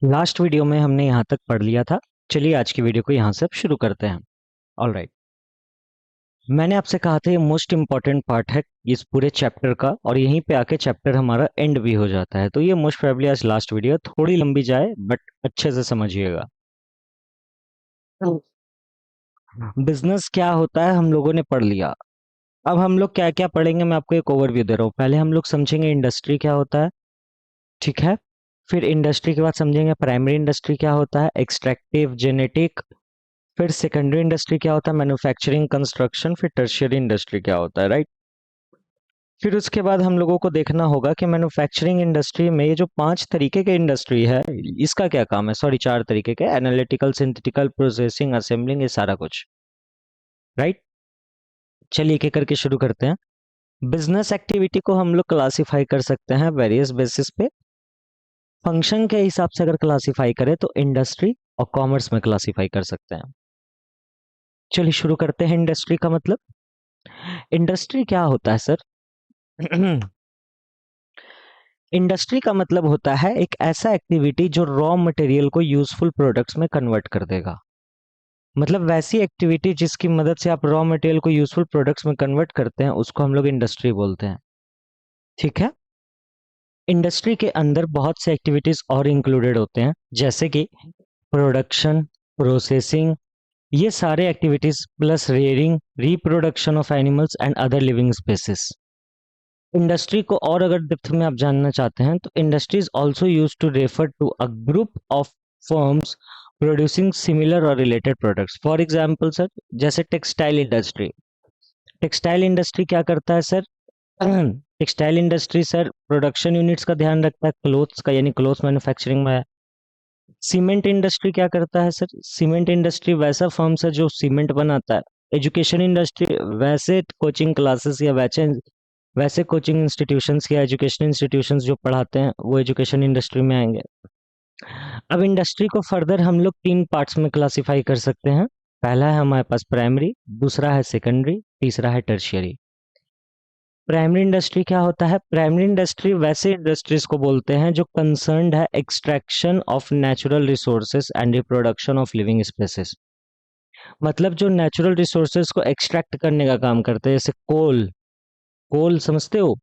Last video में हमने यहाँ तक पढ़ लिया था। चलिए आज की वीडियो को यहाँ से अब शुरू करते हैं। ऑलराइट, मैंने आपसे कहा था ये मोस्ट इम्पॉर्टेंट पार्ट है इस पूरे चैप्टर का, और यहीं पे आके चैप्टर हमारा एंड भी हो जाता है। तो ये मोस्ट प्रोबेबली आज लास्ट वीडियो थोड़ी लंबी जाए, बट अच्छे से समझिएगा। बिजनेस क्या होता है हम लोगों ने पढ़ लिया। अब हम लोग क्या क्या पढ़ेंगे, मैं आपको एक ओवरव्यू दे रहा हूँ। पहले हम लोग समझेंगे इंडस्ट्री क्या होता है, ठीक है। फिर इंडस्ट्री के बाद समझेंगे प्राइमरी इंडस्ट्री क्या होता है, एक्सट्रैक्टिव, जेनेटिक। फिर सेकेंडरी इंडस्ट्री क्या होता है, मैन्युफैक्चरिंग, कंस्ट्रक्शन। फिर टर्शियरी इंडस्ट्री क्या होता है, राइट। फिर उसके बाद हम लोगों को देखना होगा कि मैन्युफैक्चरिंग इंडस्ट्री में ये जो 5 तरीके के इंडस्ट्री है, इसका क्या काम है। सॉरी, 4 तरीके के, एनालिटिकल, सिंथेटिकल, प्रोसेसिंग, असेंबलिंग, ये सारा कुछ, राइट। चलिए एक एक करके शुरू करते हैं। बिजनेस एक्टिविटी को हम लोग क्लासिफाई कर सकते हैं वेरियस बेसिस पे। फंक्शन के हिसाब से अगर क्लासिफाई करें तो इंडस्ट्री और कॉमर्स में क्लासिफाई कर सकते हैं। चलिए शुरू करते हैं। इंडस्ट्री का मतलब, इंडस्ट्री क्या होता है सर? इंडस्ट्री का मतलब होता है एक ऐसा एक्टिविटी जो रॉ मटेरियल को यूजफुल प्रोडक्ट्स में कन्वर्ट कर देगा। मतलब वैसी एक्टिविटी जिसकी मदद से आप रॉ मटेरियल को यूजफुल प्रोडक्ट्स में कन्वर्ट करते हैं, उसको हम लोग इंडस्ट्री बोलते हैं, ठीक है। इंडस्ट्री के अंदर बहुत से एक्टिविटीज और इंक्लूडेड होते हैं, जैसे कि प्रोडक्शन, प्रोसेसिंग, ये सारे activities plus rearing, reproduction of animals and other living species. Industry को और अगर डेप्थ में आप जानना चाहते हैं तो industry is also use to refer to a group of firms producing similar और related products. For example sir, जैसे टेक्सटाइल इंडस्ट्री। टेक्सटाइल इंडस्ट्री क्या करता है sir? Textile industry sir production units का ध्यान रखता है क्लोथ्स का, यानी क्लोथ मैन्युफैक्चरिंग में है। सीमेंट इंडस्ट्री क्या करता है सर? सीमेंट इंडस्ट्री वैसा फर्म है जो सीमेंट बनाता है। एजुकेशन इंडस्ट्री वैसे कोचिंग क्लासेस या वैसे वैसे कोचिंग इंस्टीट्यूशंस या एजुकेशन इंस्टीट्यूशंस जो पढ़ाते हैं वो एजुकेशन इंडस्ट्री में आएंगे। अब इंडस्ट्री को फर्दर हम लोग 3 पार्ट्स में क्लासिफाई कर सकते हैं। पहला है हमारे पास प्राइमरी, दूसरा है सेकेंडरी, तीसरा है टर्शियरी। प्राइमरी इंडस्ट्री क्या होता है? प्राइमरी इंडस्ट्री वैसे इंडस्ट्रीज को बोलते हैं जो कंसर्न्ड है extraction of natural resources and reproduction of living species. मतलब जो नेचुरल रिसोर्सेज को एक्सट्रैक्ट करने का काम करते हैं, जैसे कोल। कोल समझते हो?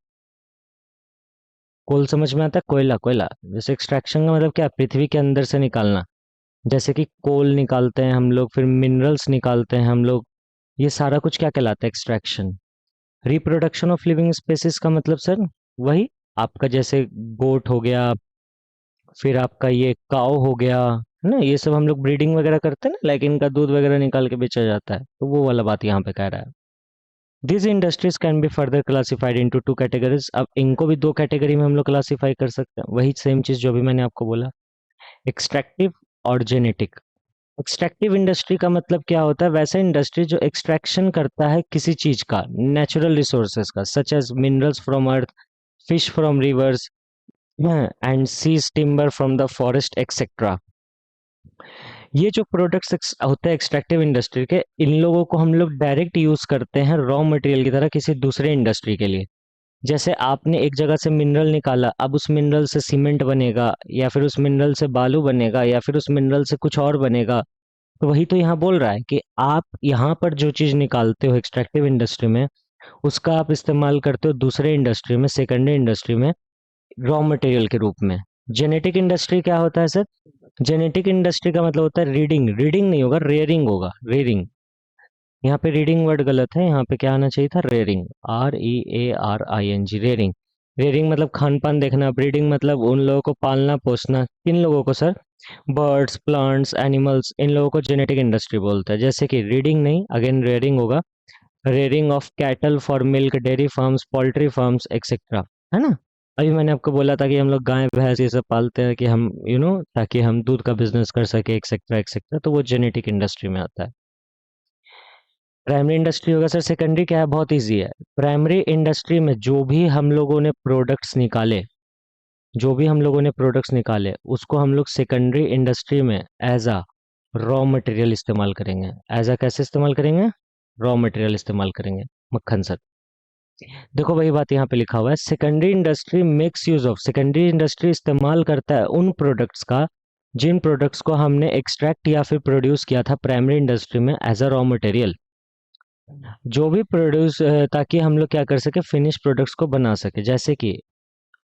कोल समझ में आता है? कोयला, कोयला। जैसे एक्सट्रैक्शन का मतलब क्या है? पृथ्वी के अंदर से निकालना। जैसे कि कोल निकालते हैं हम लोग, फिर मिनरल्स निकालते हैं हम लोग। ये सारा कुछ क्या कहलाता है? Extraction. Reproduction of living species का मतलब सर वही आपका जैसे गोट हो गया, फिर आपका ये काऊ हो गया, है ना। ये सब हम लोग ब्रीडिंग वगैरह करते हैं ना, लाइक इनका दूध वगैरह निकाल के बेचा जाता है, तो वो वाला बात यहाँ पे कह रहा है। This industries can be further classified into 2 categories. अब इनको भी 2 कैटेगरी में हम लोग क्लासिफाई कर सकते हैं, वही सेम चीज जो भी मैंने आपको बोला, एक्सट्रैक्टिव और जेनेटिक। एक्सट्रैक्टिव इंडस्ट्री का मतलब क्या होता है? वैसा इंडस्ट्री जो एक्सट्रैक्शन करता है किसी चीज का, नेचुरल रिसोर्सेज का, such as minerals from earth, fish from rivers and seas, timber from the forest etcetera. ये जो प्रोडक्ट्स होते हैं एक्सट्रैक्टिव इंडस्ट्री के, इन लोगों को हम लोग डायरेक्ट यूज करते हैं रॉ मटेरियल की तरह किसी दूसरे इंडस्ट्री के लिए। जैसे आपने एक जगह से मिनरल निकाला, अब उस मिनरल से सीमेंट बनेगा, या फिर उस मिनरल से बालू बनेगा, या फिर उस मिनरल से कुछ और बनेगा। तो वही तो यहाँ बोल रहा है कि आप यहाँ पर जो चीज निकालते हो एक्सट्रैक्टिव इंडस्ट्री में, उसका आप इस्तेमाल करते हो दूसरे इंडस्ट्री में, सेकेंडरी इंडस्ट्री में, रॉ मटेरियल के रूप में। जेनेटिक इंडस्ट्री क्या होता है सर? जेनेटिक इंडस्ट्री का मतलब होता है रीडिंग। रीडिंग नहीं होगा, रेयरिंग होगा, रेयरिंग। यहाँ पे रीडिंग वर्ड गलत है, यहाँ पे क्या आना चाहिए था? Rearing, REARING, rearing. रेयरिंग मतलब खान पान देखना, ब्रीडिंग मतलब उन लोगों को पालना पोसना। किन लोगों को सर? बर्ड्स, प्लांट्स, एनिमल्स, इन लोगों को जेनेटिक इंडस्ट्री बोलता है। जैसे कि रीडिंग नहीं, अगेन रेयरिंग होगा। Rearing of cattle for milk, dairy farms, poultry farms etcetera, है ना। अभी मैंने आपको बोला था कि हम लोग गाय भैंस ये सब पालते हैं कि हम ताकि हम दूध का बिजनेस कर सके एक्सेट्रा एक्सेट्रा, तो वो जेनेटिक इंडस्ट्री में आता है। प्राइमरी इंडस्ट्री होगा सर। सेकेंडरी क्या है? बहुत इजी है। प्राइमरी इंडस्ट्री में जो भी हम लोगों ने प्रोडक्ट्स निकाले, जो भी हम लोगों ने प्रोडक्ट्स निकाले, उसको हम लोग सेकेंडरी इंडस्ट्री में एज अ रॉ मटेरियल इस्तेमाल करेंगे। एज अ कैसे इस्तेमाल करेंगे? रॉ मटेरियल इस्तेमाल करेंगे। मक्खन सर, देखो वही बात यहाँ पे लिखा हुआ है, secondary industry makes use of, secondary industry इस्तेमाल करता है उन प्रोडक्ट्स का जिन प्रोडक्ट्स को हमने एक्सट्रैक्ट या फिर प्रोड्यूस किया था प्राइमरी इंडस्ट्री में एज अ रॉ मटेरियल, जो भी प्रोड्यूस, ताकि हम लोग क्या कर सके, फिनिश प्रोडक्ट्स को बना सके। जैसे कि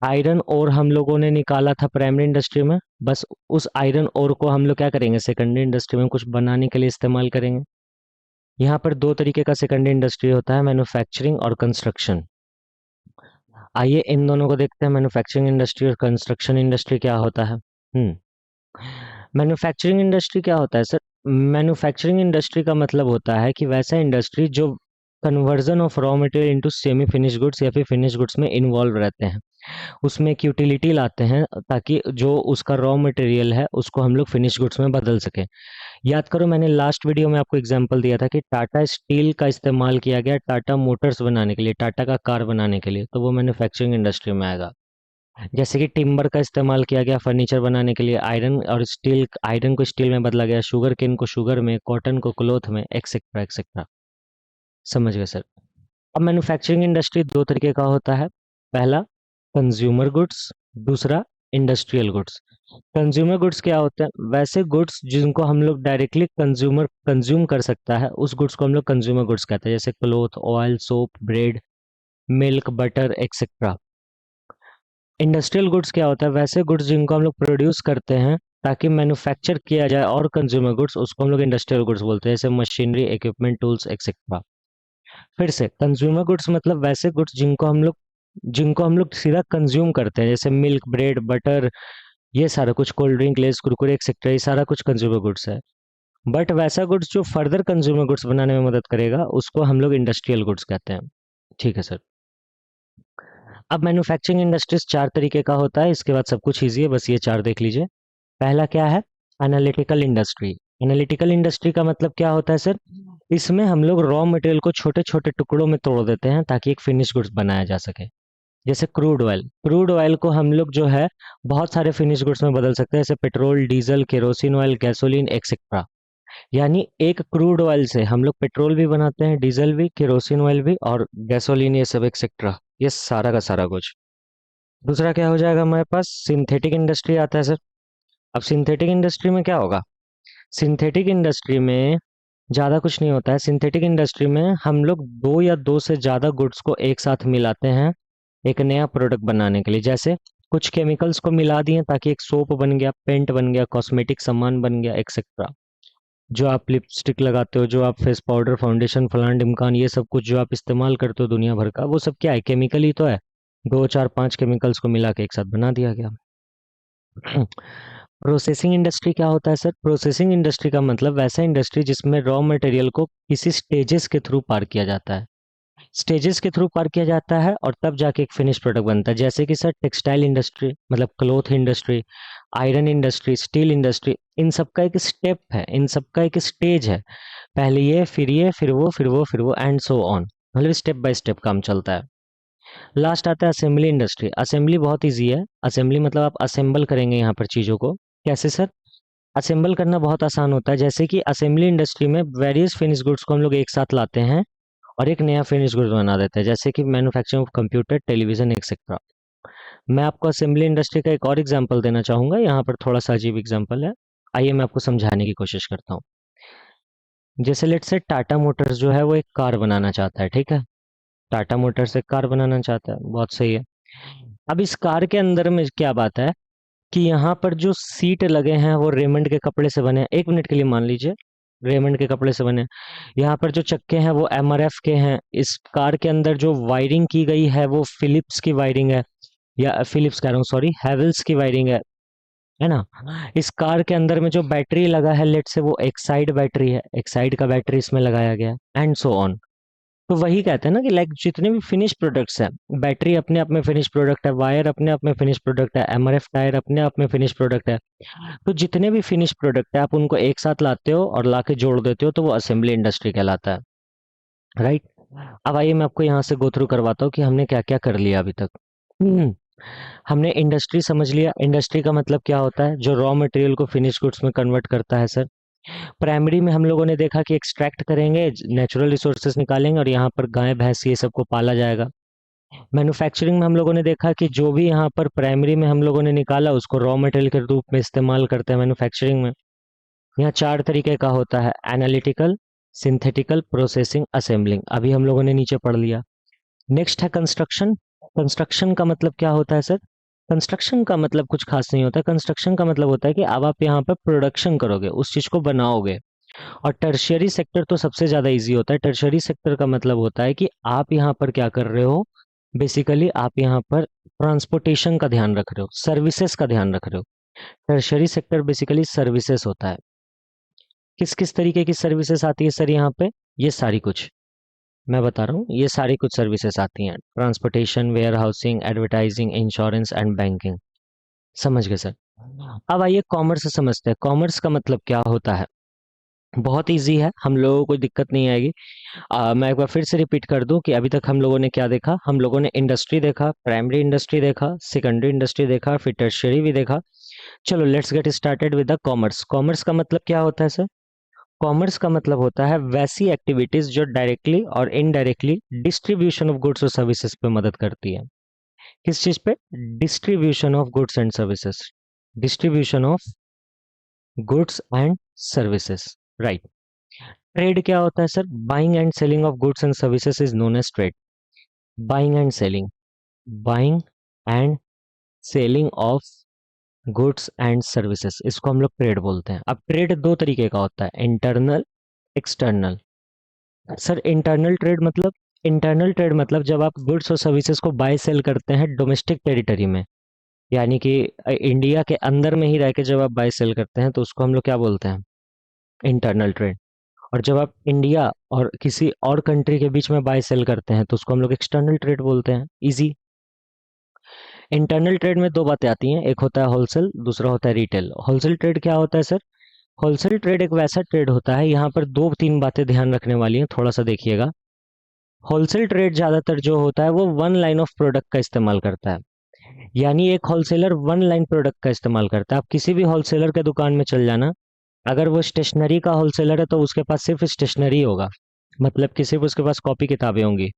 आयरन ओर हम लोगों ने निकाला था प्राइमरी इंडस्ट्री में, बस उस आयरन ओर को हम लोग क्या करेंगे, सेकेंडरी इंडस्ट्री में कुछ बनाने के लिए इस्तेमाल करेंगे। यहाँ पर दो तरीके का सेकेंडरी इंडस्ट्री होता है, मैन्युफैक्चरिंग और कंस्ट्रक्शन। आइए इन दोनों को देखते हैं, मैन्युफैक्चरिंग इंडस्ट्री और कंस्ट्रक्शन इंडस्ट्री क्या होता है। मैन्युफैक्चरिंग इंडस्ट्री क्या होता है सर? मैन्युफैक्चरिंग इंडस्ट्री का मतलब होता है कि वैसा इंडस्ट्री जो conversion of raw material into semi finish goods या फिर फिनिश गुड्स में इन्वॉल्व रहते हैं, उसमें एक यूटिलिटी लाते हैं ताकि जो उसका रॉ मटेरियल है उसको हम लोग फिनिश गुड्स में बदल सकें। याद करो, मैंने लास्ट वीडियो में आपको एग्जांपल दिया था कि टाटा स्टील का इस्तेमाल किया गया टाटा मोटर्स बनाने के लिए, टाटा का कार बनाने के लिए, तो वो मैन्युफैक्चरिंग इंडस्ट्री में आएगा। जैसे कि टिम्बर का इस्तेमाल किया गया फर्नीचर बनाने के लिए, आयरन और स्टील, आयरन को स्टील में बदला गया, शुगर केन को शुगर में, कॉटन को क्लोथ में, एक्सेट्रा एक्सेट्रा। समझ गए सर? अब मैन्युफैक्चरिंग इंडस्ट्री दो तरीके का होता है, पहला कंज्यूमर गुड्स, दूसरा इंडस्ट्रियल गुड्स। कंज्यूमर गुड्स क्या होते हैं? वैसे गुड्स जिनको हम लोग डायरेक्टली कंज्यूमर कंज्यूम कर सकता है, उस गुड्स को हम लोग कंज्यूमर गुड्स कहते हैं, जैसे cloth, oil, soap, bread, milk, butter etcetera. Industrial goods क्या होता है? वैसे गुड्स जिनको हम लोग प्रोड्यूस करते हैं ताकि मैन्युफैक्चर किया जाए, और कंज्यूमर गुड्स, उसको हम लोग इंडस्ट्रियल गुड्स बोलते हैं, जैसे मशीनरी, इक्विपमेंट, टूल्स एक्सेट्रा। फिर से कंज्यूमर गुड्स मतलब वैसे गुड्स जिनको हम लोग सीधा कंज्यूम करते हैं, जैसे मिल्क, ब्रेड, बटर, ये सारा कुछ, cold drink, less, Kurkure etcetera, ये सारा कुछ कंज्यूमर गुड्स है। बट वैसा गुड्स जो फर्दर कंज्यूमर गुड्स बनाने में मदद करेगा, उसको हम लोग इंडस्ट्रियल गुड्स कहते हैं। ठीक है सर। अब मैन्युफैक्चरिंग इंडस्ट्रीज चार तरीके का होता है, इसके बाद सब कुछ ईजी है, बस ये चार देख लीजिए। पहला क्या है? Analytical industry. एनालिटिकल इंडस्ट्री का मतलब क्या होता है सर? इसमें हम लोग रॉ मटेरियल को छोटे छोटे टुकड़ों में तोड़ देते हैं ताकि एक फिनिश गुड्स बनाया जा सके। जैसे क्रूड ऑयल को हम लोग जो है बहुत सारे फिनिश गुड्स में बदल सकते हैं, जैसे petrol, diesel, kerosene oil, gasoline etcetera. यानी एक क्रूड ऑयल से हम लोग पेट्रोल भी बनाते हैं, डीजल भी, केरोसिन ऑयल भी, और गैसोलीन, ये सब एक्सेट्रा, ये सारा का सारा कुछ। दूसरा क्या हो जाएगा हमारे पास? सिंथेटिक इंडस्ट्री आता है सर। अब सिंथेटिक इंडस्ट्री में क्या होगा? सिंथेटिक इंडस्ट्री में ज़्यादा कुछ नहीं होता है। सिंथेटिक इंडस्ट्री में हम लोग दो या दो से ज़्यादा गुड्स को एक साथ मिलाते हैं एक नया प्रोडक्ट बनाने के लिए। जैसे कुछ केमिकल्स को मिला दिए ताकि एक सोप बन गया, पेंट बन गया, कॉस्मेटिक सामान बन गया एक्सेट्रा। जो आप लिपस्टिक लगाते हो, जो आप फेस पाउडर, फाउंडेशन, फलान ढिमकान, ये सब कुछ जो आप इस्तेमाल करते हो दुनिया भर का, वो सब क्या है? केमिकल ही तो है। दो चार पांच केमिकल्स को मिला के एक साथ बना दिया गया। प्रोसेसिंग इंडस्ट्री क्या होता है सर? प्रोसेसिंग इंडस्ट्री का मतलब वैसा इंडस्ट्री जिसमें रॉ मटेरियल को किसी स्टेजेस के थ्रू पार किया जाता है, स्टेजेस के थ्रू पार किया जाता है और तब जाके एक फिनिश प्रोडक्ट बनता है। जैसे कि सर टेक्सटाइल इंडस्ट्री, मतलब cloth industry, iron industry, steel industry, इन सब का एक स्टेप है, इन सब का एक स्टेज है। पहले ये, फिर ये, फिर वो, फिर वो, फिर वो, एंड सो ऑन। मतलब स्टेप बाय स्टेप काम चलता है। लास्ट आता है असेंबली इंडस्ट्री। असेंबली बहुत ईजी है। असेंबली मतलब आप असेंबल करेंगे यहाँ पर चीज़ों को। कैसे सर? असेंबल करना बहुत आसान होता है। जैसे कि असेंबली इंडस्ट्री में वेरियस फिनिश गुड्स को हम लोग एक साथ लाते हैं और एक नया फिनिश गुड्स बना देते हैं, जैसे कि manufacturing of computer, television etcetera. मैं आपको असेंबली इंडस्ट्री का एक और एग्जांपल देना चाहूँगा, यहाँ पर थोड़ा सा अजीब एग्जांपल है। आइए मैं आपको समझाने की कोशिश करता हूँ। जैसे लेट से टाटा मोटर्स जो है वो एक कार बनाना चाहता है, ठीक है? टाटा मोटर्स एक कार बनाना चाहता है, बहुत सही है। अब इस कार के अंदर में क्या बात है कि यहाँ पर जो सीट लगे हैं वो रेमंड के कपड़े से बने हैं। एक मिनट के लिए मान लीजिए, रेमंड के कपड़े से बने हैं। यहाँ पर जो चक्के हैं वो एमआरएफ के हैं। इस कार के अंदर जो वायरिंग की गई है वो फिलिप्स की वायरिंग है, या फिलिप्स कह रहा हूँ, सॉरी, हैवेल्स की वायरिंग है ना? इस कार के अंदर में जो बैटरी लगा है, लेट से वो एक साइड बैटरी है, एक साइड का बैटरी इसमें लगाया गया है, एंड सो ऑन। तो वही कहते हैं ना कि लाइक जितने भी फिनिश प्रोडक्ट्स हैं, बैटरी अपने आप में फिनिश प्रोडक्ट है, वायर अपने आप में फिनिश प्रोडक्ट है, एमआरएफ टायर अपने आप में फिनिश प्रोडक्ट है। तो जितने भी फिनिश प्रोडक्ट है आप उनको एक साथ लाते हो और लाके जोड़ देते हो, तो वो असेंबली इंडस्ट्री कहलाता है, राइट? अब आइए मैं आपको यहाँ से गो थ्रू करवाता हूँ कि हमने क्या क्या कर लिया अभी तक। हमने इंडस्ट्री समझ लिया। इंडस्ट्री का मतलब क्या होता है? जो रॉ मटेरियल को फिनिश गुड्स में कन्वर्ट करता है सर। प्राइमरी में हम लोगों ने देखा कि एक्सट्रैक्ट करेंगे, नेचुरल रिसोर्सेज निकालेंगे और यहाँ पर गाय भैंस ये सबको पाला जाएगा। मैन्युफैक्चरिंग में हम लोगों ने देखा कि जो भी यहाँ पर प्राइमरी में हम लोगों ने निकाला उसको रॉ मटेरियल के रूप में इस्तेमाल करते हैं मैन्युफैक्चरिंग में। यहाँ 4 तरीके का होता है, एनालिटिकल, सिंथेटिकल, प्रोसेसिंग, असेंबलिंग। अभी हम लोगों ने नीचे पढ़ लिया। नेक्स्ट है कंस्ट्रक्शन। कंस्ट्रक्शन का मतलब क्या होता है सर? कंस्ट्रक्शन का मतलब कुछ खास नहीं होता। कंस्ट्रक्शन का मतलब होता है कि अब आप यहाँ पर प्रोडक्शन करोगे, उस चीज को बनाओगे। और टर्शियरी सेक्टर तो सबसे ज्यादा इजी होता है। टर्शियरी सेक्टर का मतलब होता है कि आप यहाँ पर क्या कर रहे हो, बेसिकली आप यहाँ पर ट्रांसपोर्टेशन का ध्यान रख रहे हो, सर्विसेज का ध्यान रख रहे हो। टर्शियरी सेक्टर बेसिकली सर्विसेज होता है। किस किस तरीके की सर्विसेज आती है सर यहाँ पे? ये सारी कुछ मैं बता रहा हूँ, ये सारी कुछ सर्विसेज आती हैं। Transportation, warehousing, advertising, insurance and banking. समझ गए सर? अब आइए कॉमर्स से समझते हैं। कॉमर्स का मतलब क्या होता है? बहुत इजी है, हम लोगों को कोई दिक्कत नहीं आएगी। मैं एक बार फिर से रिपीट कर दूं कि अभी तक हम लोगों ने क्या देखा। हम लोगों ने इंडस्ट्री देखा, प्राइमरी इंडस्ट्री देखा, सेकेंडरी इंडस्ट्री देखा, फिर टर्शियरी भी देखा। चलो let's get started with the commerce. Commerce का मतलब क्या होता है सर? कॉमर्स का मतलब होता है वैसी एक्टिविटीज जो डायरेक्टली और इनडायरेक्टली डिस्ट्रीब्यूशन ऑफ गुड्स और सर्विसेज पे मदद करती है। किस चीज पे? Distribution of goods and services. Distribution of goods and services, right. Trade क्या होता है sir? Buying and selling of goods and services is known as trade. Buying and selling, buying and selling of goods and services, इसको हम लोग trade बोलते हैं। अब trade दो तरीके का होता है, internal, external. Sir internal trade मतलब? इंटरनल ट्रेड मतलब जब आप गुड्स और सर्विसेज को बाय सेल करते हैं डोमेस्टिक टेरिटरी में, यानी कि इंडिया के अंदर में ही रह के जब आप बाय सेल करते हैं तो उसको हम लोग क्या बोलते हैं? Internal trade. और जब आप इंडिया और किसी और कंट्री के बीच में बाय सेल करते हैं तो उसको हम लोग एक्सटर्नल ट्रेड बोलते हैं। इजी। इंटरनल ट्रेड में दो बातें आती हैं, एक होता है होलसेल, दूसरा होता है रिटेल। होलसेल ट्रेड क्या होता है सर? होलसेल ट्रेड एक वैसा ट्रेड होता है, यहाँ पर दो तीन बातें ध्यान रखने वाली हैं, थोड़ा सा देखिएगा। होलसेल ट्रेड ज्यादातर जो होता है वो वन लाइन ऑफ प्रोडक्ट का इस्तेमाल करता है। यानी एक होलसेलर वन लाइन प्रोडक्ट का इस्तेमाल करता है। आप किसी भी होलसेलर के दुकान में चल जाना, अगर वो स्टेशनरी का होलसेलर है तो उसके पास सिर्फ स्टेशनरी होगा, मतलब कि सिर्फ उसके पास कॉपी किताबें होंगी।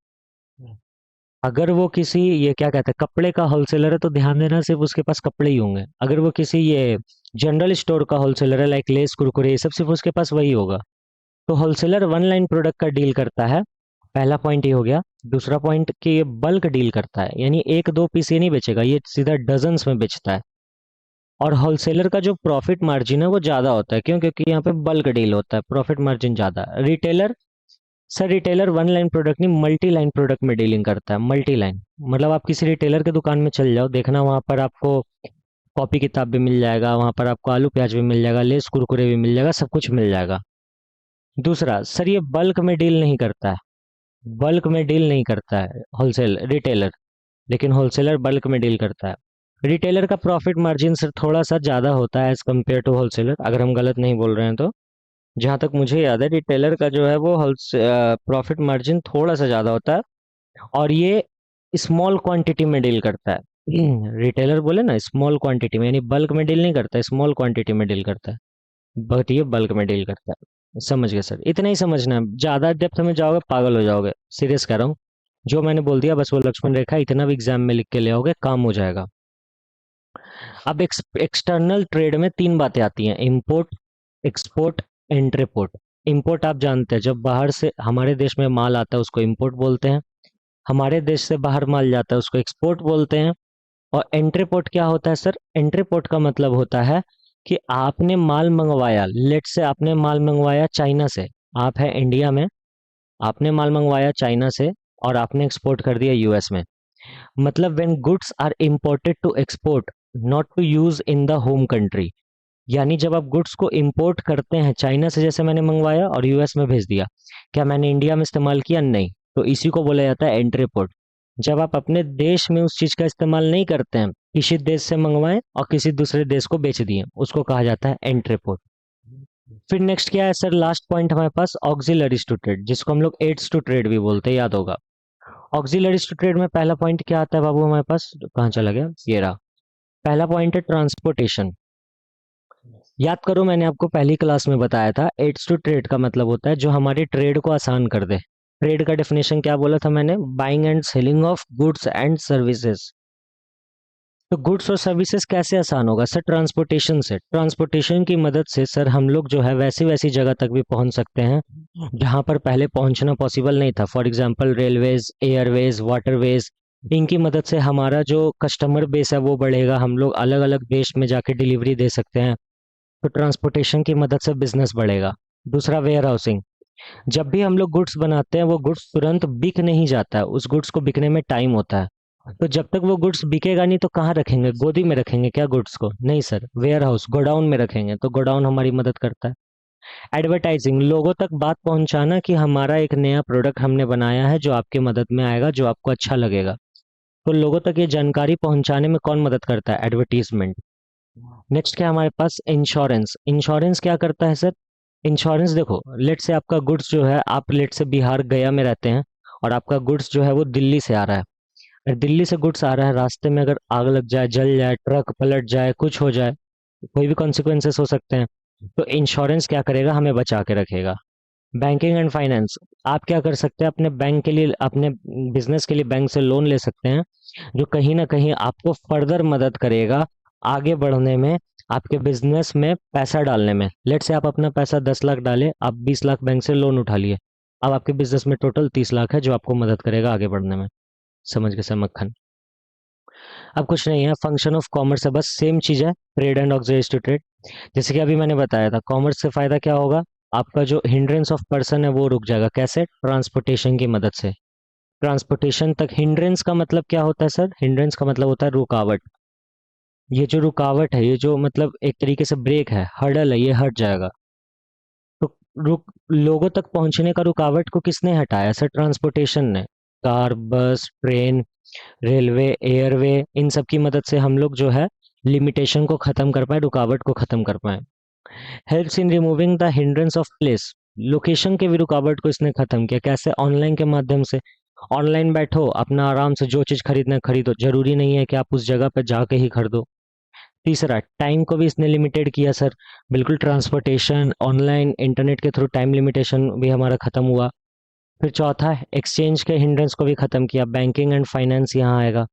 अगर वो किसी, ये क्या कहते हैं, कपड़े का होलसेलर है तो ध्यान देना सिर्फ उसके पास कपड़े ही होंगे। अगर वो किसी ये जनरल स्टोर का होलसेलर है, लाइक लेस, कुरकुरे, ये सब सिर्फ उसके पास वही होगा। तो होलसेलर वन लाइन प्रोडक्ट का डील करता है। पहला पॉइंट ये हो गया। दूसरा पॉइंट कि ये बल्क डील करता है, यानी एक दो पीस ये नहीं बेचेगा, ये सीधा डजन्स में बेचता है। और होलसेलर का जो प्रॉफिट मार्जिन है वो ज्यादा होता है, क्यों? क्योंकि यहाँ पे बल्क डील होता है, प्रॉफिट मार्जिन ज्यादा। Retailer, sir retailer one line product नहीं, मल्टी लाइन प्रोडक्ट में डीलिंग करता है। मल्टी लाइन मतलब आप किसी रिटेलर के दुकान में चल जाओ, देखना वहां पर आपको कॉपी किताब भी मिल जाएगा, वहां पर आपको आलू प्याज भी मिल जाएगा, लेस कुरकुरे भी मिल जाएगा, सब कुछ मिल जाएगा। दूसरा सर, ये बल्क में डील नहीं करता है। बल्क में डील नहीं करता है होलसेल रिटेलर, लेकिन होलसेलर बल्क में डील करता है। रिटेलर का प्रॉफिट मार्जिन सर थोड़ा सा ज़्यादा होता है एज कम्पेयर टू होलसेलर, अगर हम गलत नहीं बोल रहे हैं तो। जहाँ तक मुझे याद है रिटेलर का जो है वो प्रॉफिट मार्जिन थोड़ा सा ज़्यादा होता है, और ये स्मॉल क्वांटिटी में डील करता है। रिटेलर बोले ना स्मॉल क्वांटिटी में, यानी बल्क में डील नहीं करता, स्मॉल क्वांटिटी में डील करता है। बट ये बल्क में डील करता है। समझ गए सर? इतना ही समझना है, ज़्यादा डेप्थ में जाओगे पागल हो जाओगे, सीरियस कह रहा हूँ। जो मैंने बोल दिया बस वो लक्ष्मण रेखा इतना भी एग्जाम में लिख के ले आओगे, काम हो जाएगा। अब एक्सटर्नल ट्रेड में तीन बातें आती हैं, इंपोर्ट, एक्सपोर्ट, एंट्रीपोर्ट। इंपोर्ट आप जानते हैं, जब बाहर से हमारे देश में माल आता है उसको इंपोर्ट बोलते हैं। हमारे देश से बाहर माल जाता है उसको एक्सपोर्ट बोलते हैं। और एंट्रीपोर्ट क्या होता है सर? एंट्रीपोर्ट का मतलब होता है कि आपने माल मंगवाया, लेट से आपने माल मंगवाया चाइना से, आप है इंडिया में, आपने माल मंगवाया चाइना से और आपने एक्सपोर्ट कर दिया यूएस में। मतलब when goods are imported to export, not to use in the home country. यानी जब आप गुड्स को इंपोर्ट करते हैं चाइना से, जैसे मैंने मंगवाया और यूएस में भेज दिया, क्या मैंने इंडिया में इस्तेमाल किया? नहीं। तो इसी को बोला जाता है एंट्रीपोर्ट। जब आप अपने देश में उस चीज का इस्तेमाल नहीं करते हैं, किसी देश से मंगवाएं और किसी दूसरे देश को बेच दिए, उसको कहा जाता है एंट्रीपोर्ट। फिर नेक्स्ट क्या है सर? लास्ट पॉइंट हमारे पास ऑक्सिलरीज टू ट्रेड, जिसको हम लोग एड्स टू ट्रेड भी बोलते हैं, याद होगा। ऑक्सिलरीज टू ट्रेड में पहला पॉइंट क्या आता है बाबू हमारे पास? कहाँ चला गया, ये रहा। पहला पॉइंट है ट्रांसपोर्टेशन। याद करो मैंने आपको पहली क्लास में बताया था, एड्स टू ट्रेड का मतलब होता है जो हमारे ट्रेड को आसान कर दे। ट्रेड का डेफिनेशन क्या बोला था मैंने? Buying and selling of goods and services. तो गुड्स और सर्विसेज कैसे आसान होगा सर? ट्रांसपोर्टेशन से। ट्रांसपोर्टेशन की मदद से सर हम लोग जो है वैसी वैसी जगह तक भी पहुंच सकते हैं जहां पर पहले पहुंचना पॉसिबल नहीं था। For example railways, Airways, waterways, इनकी मदद से हमारा जो कस्टमर बेस है वो बढ़ेगा, हम लोग अलग अलग देश में जाके डिलीवरी दे सकते हैं। तो ट्रांसपोर्टेशन की मदद से बिजनेस बढ़ेगा। दूसरा वेयर हाउसिंग। जब भी हम लोग गुड्स बनाते हैं वो गुड्स तुरंत बिक नहीं जाता है, उस गुड्स को बिकने में टाइम होता है। तो जब तक वो गुड्स बिकेगा नहीं तो कहाँ रखेंगे? गोदी में रखेंगे क्या गुड्स को? नहीं सर, वेयर हाउस, गोडाउन में रखेंगे। तो गोडाउन हमारी मदद करता है। एडवर्टाइजिंग, लोगों तक बात पहुंचाना कि हमारा एक नया प्रोडक्ट हमने बनाया है जो आपकी मदद में आएगा, जो आपको अच्छा लगेगा। तो लोगों तक ये जानकारी पहुंचाने में कौन मदद करता है? एडवर्टीजमेंट। नेक्स्ट क्या हमारे पास? इंश्योरेंस। इंश्योरेंस क्या करता है सर? इंश्योरेंस देखो, लेट से आपका गुड्स जो है, आप लेट से बिहार गया में रहते हैं और आपका गुड्स जो है वो दिल्ली से आ रहा है। अगर दिल्ली से गुड्स आ रहा है, रास्ते में अगर आग लग जाए, जल जाए, ट्रक पलट जाए, कुछ हो जाए, कोई भी कॉन्सिक्वेंसेस हो सकते हैं। तो इंश्योरेंस क्या करेगा? हमें बचा के रखेगा। Banking and finance. आप क्या कर सकते हैं? अपने बैंक के लिए, अपने बिजनेस के लिए बैंक से लोन ले सकते हैं, जो कहीं ना कहीं आपको फर्दर मदद करेगा आगे बढ़ने में, आपके बिजनेस में पैसा डालने में। लेट से आप अपना पैसा 10 लाख डाले, आप 20 लाख बैंक से लोन उठा लिए, अब आपके बिजनेस में टोटल 30 लाख है जो आपको मदद करेगा आगे बढ़ने में। समझ गए सर मक्खन? अब कुछ नहीं है, फंक्शन ऑफ कॉमर्स है, बस सेम चीज है, trade and auxiliaries to trade. जैसे कि अभी मैंने बताया था, कॉमर्स से फायदा क्या होगा? आपका जो हिंड्रेंस ऑफ पर्सन है वो रुक जाएगा। कैसे? ट्रांसपोर्टेशन की मदद से। ट्रांसपोर्टेशन तक, हिंड्रेंस का मतलब क्या होता है सर? हिंड्रेंस का मतलब होता है रुकावट। ये जो रुकावट है, ये जो मतलब एक तरीके से ब्रेक है, हर्डल है, ये हट जाएगा। तो रुक लोगों तक पहुंचने का रुकावट को किसने हटाया सर? ट्रांसपोर्टेशन ने। कार, बस, ट्रेन, रेलवे, एयरवे, इन सब की मदद से हम लोग जो है लिमिटेशन को खत्म कर पाए, रुकावट को खत्म कर पाए। Helps in removing the hindrance of place. Location के भी रुकावट को इसने खत्म किया। कैसे? ऑनलाइन के माध्यम से। ऑनलाइन बैठो, अपना आराम से जो चीज खरीदना है खरीदो, जरूरी नहीं है कि आप उस जगह पर जाके ही खरीदो। तीसरा, टाइम को भी इसने लिमिटेड किया सर। बिल्कुल, ट्रांसपोर्टेशन, ऑनलाइन, इंटरनेट के थ्रू टाइम लिमिटेशन भी हमारा खत्म हुआ। फिर चौथा, एक्सचेंज के हिंड्रेंस को भी खत्म किया। बैंकिंग एंड फाइनेंस यहाँ आएगा।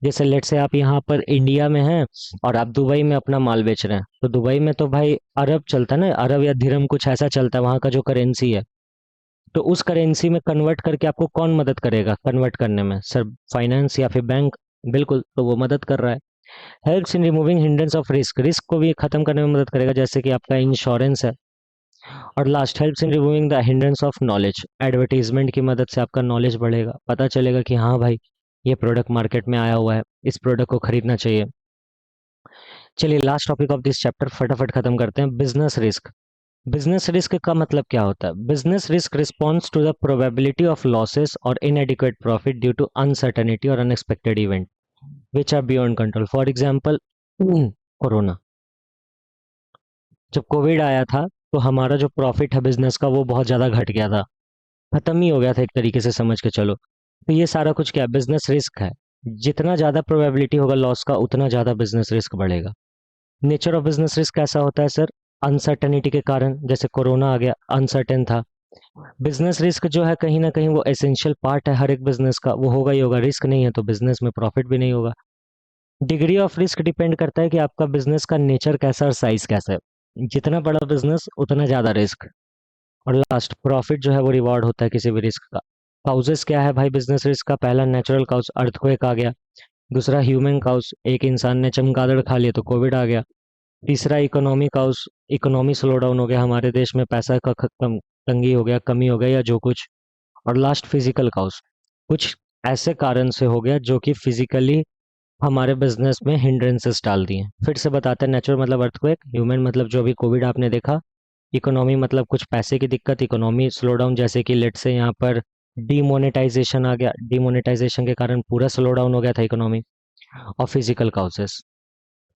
जैसे लेट से आप यहाँ पर इंडिया में हैं और आप दुबई में अपना माल बेच रहे हैं, तो दुबई में तो भाई अरब चलता है ना, अरब या दिरहम कुछ ऐसा चलता है वहाँ का जो करेंसी है। तो उस करेंसी में कन्वर्ट करके आपको कौन मदद करेगा कन्वर्ट करने में? सर, फाइनेंस या फिर बैंक। बिल्कुल, तो वो मदद कर रहा है। Helps in removing hindrance of risk. Risk को भी खत्म करने में मदद करेगा, जैसे कि आपका इंश्योरेंस है। और last, helps in removing the hindrance of knowledge. Advertisement की मदद से आपका नॉलेज बढ़ेगा, पता चलेगा कि हाँ भाई, ये प्रोडक्ट मार्केट में आया हुआ है, इस प्रोडक्ट को खरीदना चाहिए। चलिए, last topic of this chapter फटाफट खत्म करते हैं। Business risk. बिजनेस रिस्क का मतलब क्या होता है? Business risk response to the probability of losses और inadequate profit due to uncertainty और unexpected event which are beyond control. For example, corona. जब कोविड आया था तो हमारा जो प्रॉफिट है बिजनेस का वो बहुत ज़्यादा घट गया था, खत्म ही हो गया था एक तरीके से, समझ के चलो। तो ये सारा कुछ क्या? बिजनेस रिस्क है। जितना ज़्यादा प्रोबेबिलिटी होगा लॉस का, उतना ज़्यादा बिजनेस रिस्क बढ़ेगा। नेचर ऑफ बिजनेस रिस्क कैसा होता है सर? अनसर्टेनिटी के कारण, जैसे कोरोना आ गया, अनसर्टेन था। बिजनेस रिस्क जो है कहीं ना कहीं वो एसेंशियल पार्ट है हर एक बिजनेस का, वो होगा ही होगा। रिस्क नहीं है तो बिजनेस में प्रॉफिट भी नहीं होगा। डिग्री ऑफ रिस्क डिपेंड करता है कि आपका बिजनेस का नेचर कैसा और साइज कैसा है। जितना बड़ा बिजनेस उतना ज़्यादा रिस्क। और लास्ट, प्रॉफिट जो है वो रिवॉर्ड होता है किसी भी रिस्क का। काउजेस क्या है भाई बिजनेस रिस्क का? पहला, नेचुरल काउज, अर्थक्वेक आ गया। दूसरा, ह्यूमन काउज, एक इंसान ने चमगादड़ खा लिया तो कोविड आ गया। तीसरा, economy cause, economy slow down हो गया, हमारे देश में पैसा का तंगी हो गया, कमी हो गया या जो कुछ। और लास्ट, फिजिकल काउज, कुछ ऐसे कारण से हो गया जो कि फिजिकली हमारे बिजनेस में हिंड्रेंसेस डाल दिए। फिर से बताते हैं, नेचुरल मतलब अर्थक्वेक, ह्यूमन मतलब जो अभी कोविड आपने देखा, इकोनॉमी मतलब कुछ पैसे की दिक्कत, इकोनॉमी स्लो डाउन, जैसे कि लेट से यहाँ पर डीमोनेटाइजेशन आ गया, डीमोनेटाइजेशन के कारण पूरा स्लो डाउन हो गया था इकोनॉमी। और फिजिकल काउसेस।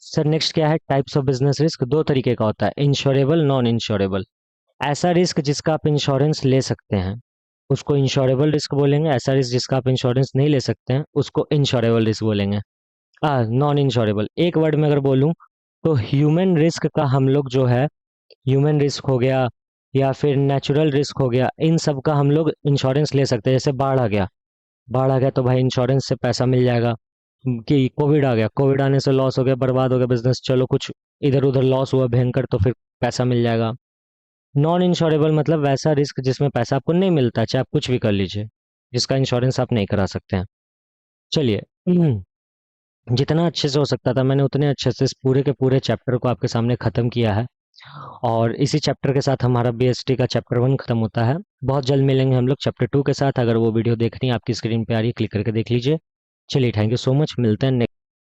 सर नेक्स्ट क्या है? Types of business risk. दो तरीके का होता है, इंश्योरेबल, नॉन इंश्योरेबल। ऐसा रिस्क जिसका आप इंश्योरेंस ले सकते हैं उसको इंश्योरेबल रिस्क बोलेंगे। ऐसा रिस्क जिसका आप इंश्योरेंस नहीं ले सकते हैं उसको इंश्योरेबल रिस्क बोलेंगे। नॉन इंश्योरेबल, एक वर्ड में अगर बोलूं तो ह्यूमन रिस्क का हम लोग जो है, ह्यूमन रिस्क हो गया, या फिर नेचुरल रिस्क हो गया, इन सब का हम लोग इंश्योरेंस ले सकते हैं। जैसे बाढ़ आ गया तो भाई इंश्योरेंस से पैसा मिल जाएगा। कि कोविड आ गया, कोविड आने से लॉस हो गया, बर्बाद हो गया बिजनेस, चलो कुछ इधर उधर लॉस हुआ भयंकर, तो फिर पैसा मिल जाएगा। नॉन इंश्योरेबल मतलब वैसा रिस्क जिसमें पैसा आपको नहीं मिलता, चाहे आप कुछ भी कर लीजिए, जिसका इंश्योरेंस आप नहीं करा सकते हैं। चलिए, जितना अच्छे से हो सकता था मैंने उतने अच्छे से इस पूरे के पूरे चैप्टर को आपके सामने ख़त्म किया है। और इसी चैप्टर के साथ हमारा बीएसटी का चैप्टर 1 ख़त्म होता है। बहुत जल्द मिलेंगे हम लोग चैप्टर 2 के साथ। अगर वो वीडियो देखनी है आपकी स्क्रीन पे आ रही है, क्लिक करके देख लीजिए। चलिए, थैंक यू सो मच, मिलते हैं नेक्स्ट